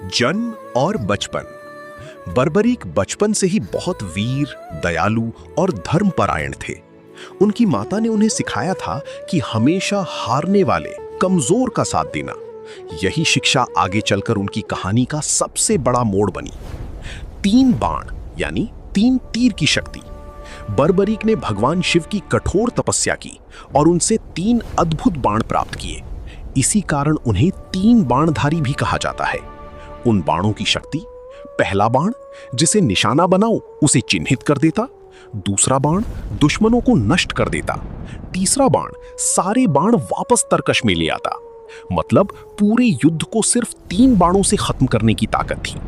जन्म और बचपन। बर्बरीक बचपन से ही बहुत वीर, दयालु और धर्मपरायण थे। उनकी माता ने उन्हें सिखाया था कि हमेशा हारने वाले, कमजोर का साथ देना। यही शिक्षा आगे चलकर उनकी कहानी का सबसे बड़ा मोड़ बनी। 3 बाण यानी 3 तीर की शक्ति। बर्बरीक ने भगवान शिव की कठोर तपस्या की और उनसे 3 अद्भुत बाण प्राप्त किए। इसी कारण उन्हें 3 बाणधारी भी कहा जाता है। उन बाणों की शक्ति: पहला बाण, जिसे निशाना बनाओ उसे चिन्हित कर देता। दूसरा बाण दुश्मनों को नष्ट कर देता। तीसरा बाण सारे बाण वापस तरकश में ले आता। मतलब पूरे युद्ध को सिर्फ 3 बाणों से खत्म करने की ताकत थी।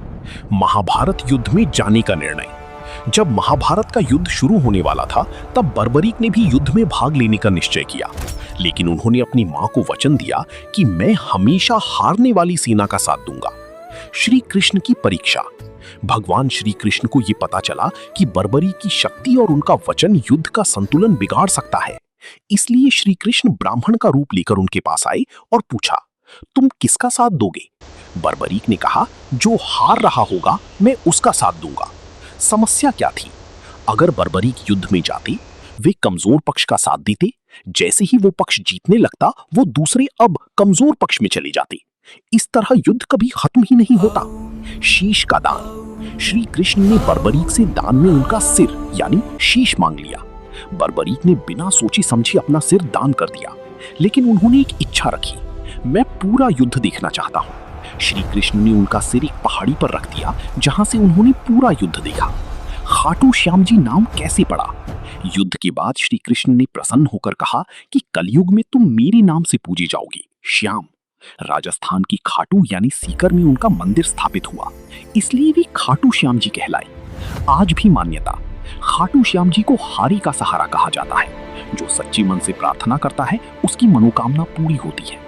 महाभारत युद्ध में जाने का निर्णय। जब महाभारत का युद्ध शुरू होने वाला था, तब बर्बरीक ने भी युद्ध में भाग लेने का निश्चय किया। लेकिन उन्होंने अपनी मां को वचन दिया कि मैं हमेशा हारने वाली सेना का साथ दूंगा। श्री कृष्ण की परीक्षा। भगवान श्री कृष्ण को यह पता चला कि बर्बरीक की शक्ति और उनका वचन युद्ध का संतुलन बिगाड़ सकता है। इसलिए श्री कृष्ण ब्राह्मण का रूप लेकर उनके पास आए और पूछा, तुम किसका साथ दोगे? बर्बरीक ने कहा, जो हार रहा होगा मैं उसका साथ दूंगा। समस्या क्या थी? अगर बर्बरीक युद्ध में जाते, वे कमजोर पक्ष का साथ देते। जैसे ही वो पक्ष जीतने लगता, वो दूसरे अब कमजोर पक्ष में चले जाते। इस तरह युद्ध कभी खत्म ही नहीं होता। शीश का दान। श्री कृष्ण ने बर्बरीक से दान में उनका सिर यानी शीश मांग लिया। बर्बरीक ने बिना सोचे समझे अपना सिर दान कर दिया। लेकिन उन्होंने एक इच्छा रखी, मैं पूरा युद्ध देखना चाहता हूं। श्री कृष्ण ने उनका सिर एक पहाड़ी पर रख दिया, जहां से उन्होंने पूरा युद्ध देखा। खाटू श्याम जी नाम कैसे पड़ा? युद्ध के बाद श्री कृष्ण ने प्रसन्न होकर कहा कि कलयुग में तुम मेरे नाम से पूजे जाओगे, श्याम। राजस्थान की खाटू यानी सीकर में उनका मंदिर स्थापित हुआ, इसलिए वे खाटू श्याम जी कहलाए। आज भी मान्यता, खाटू श्याम जी को हारी का सहारा कहा जाता है। जो सच्ची मन से प्रार्थना करता है, उसकी मनोकामना पूरी होती है।